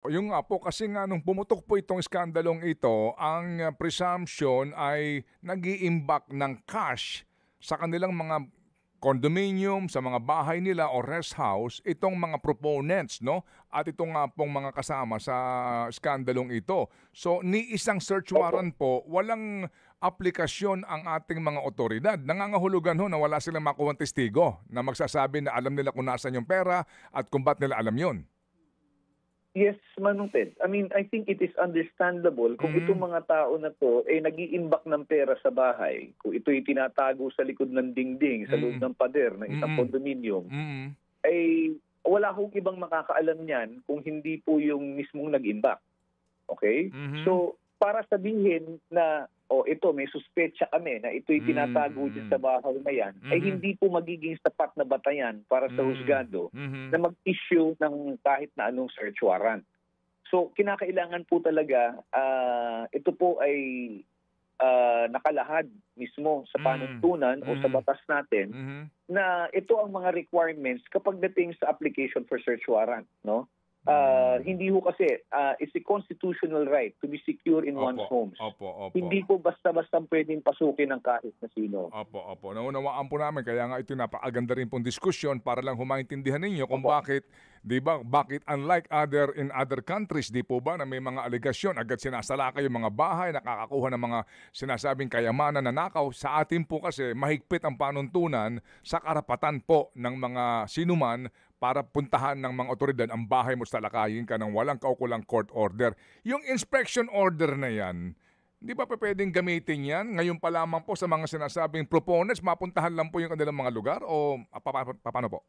Yung nga po kasi nga nung pumutok po itong iskandalong ito, ang presumption ay nag-iimbak ng cash sa kanilang mga condominium, sa mga bahay nila o rest house, itong mga proponents, no? At itong nga pong mga kasama sa iskandalong ito. So, ni isang search warrant po, walang aplikasyon ang ating mga otoridad. Nangangahulugan ho na wala silang makuha testigo na magsasabi na alam nila kung nasan yung pera at kung ba't nila alam yun. Yes, Manong Ted. I mean, I think it is understandable kung itong mga tao na to ay nag-iimbak ng pera sa bahay, kung ito'y tinatago sa likod ng dingding, sa loob ng pader ng isang condominium, ay wala hong ibang makakaalam niyan kung hindi po yung mismong nag-imbak. Okay? So, para sabihin na ito, may suspetsa kami na ito'y tinatago dyan sa bahay na yan, ay hindi po magiging sapat na batayan para sa husgado na mag-issue ng kahit na anong search warrant. So, kinakailangan po talaga, ito po ay nakalahad mismo sa panuntunan o sa batas natin na ito ang mga requirements kapag dating sa application for search warrant, no? Hindi ho kasi it's a constitutional right to be secure in one's homes. Hindi po basta-basta pwedeng pasukin ng kahit na sino. Opo. Naunawaan po namin, kaya nga ito napakaganda rin pong diskusyon para lang humaintindihan ninyo kung bakit, di ba, bakit unlike in other countries, di po ba, na may mga aligasyon, agad sinasalakay yung mga bahay, nakakakuha ng mga sinasabing kayamanan na nakaw. Sa atin po kasi mahigpit ang panuntunan sa karapatan po ng mga sinuman para puntahan ng mga otoridad ang bahay mo sa talakayin ka ng walang kaukulang court order. Yung inspection order na yan, di ba pwedeng gamitin yan? Ngayon pa lamang po sa mga sinasabing proponents, mapuntahan lang po yung kanilang mga lugar o paano po?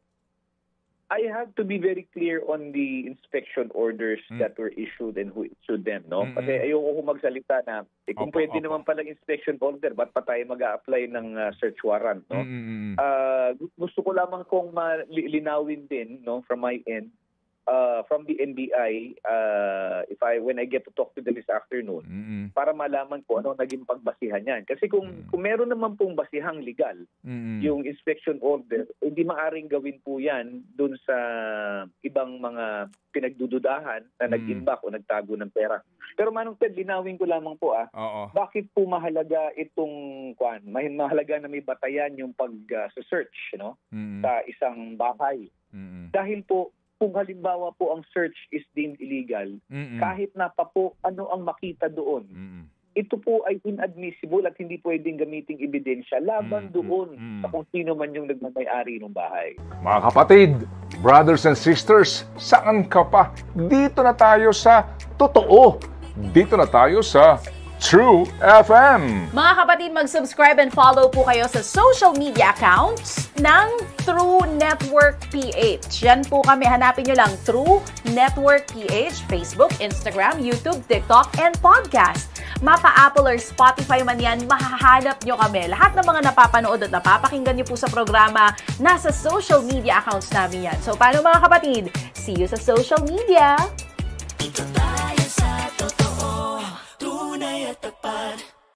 I have to be very clear on the inspection orders that were issued and who issued them, no? Kasi ayoko ko magsalita na kung pwede naman palang inspection order, ba't pa tayo mag-a-apply ng search warrant, no? Gusto ko lamang kong linawin din, no, from my end, from the NBI, when I get to talk to them this afternoon, para malaman ko ano naging pagbasihan yan. Kasi kung meron naman pong basihang legal, yung inspection order, hindi maaring gawin po yan dun sa ibang mga pinagdududahan na nag-imbak o nagtago ng pera. Pero Manong Ted, linawin ko lamang po bakit po mahalaga itong mahalaga na may batayan yung pag-search, no, sa isang bahay. Dahil po, kung halimbawa po ang search is deemed illegal, kahit na pa po ano ang makita doon, ito po ay inadmissible at hindi pwedeng gamiting ebidensya laban doon sa kung sino man yung nagmamay-ari ng bahay. Mga kapatid, brothers and sisters, saan ka pa? Dito na tayo sa totoo. Dito na tayo sa True FM. Mga kapatid, mag-subscribe and follow po kayo sa social media accounts ng True Network PH. Yan po kami, hanapin nyo lang True Network PH, Facebook, Instagram, YouTube, TikTok, and podcast. Mapa Apple or Spotify man yan, mahahanap nyo kami. Lahat ng mga napapanood at napapakinggan nyo po sa programa, nasa social media accounts namin yan. So, paano mga kapatid? See you sa social media!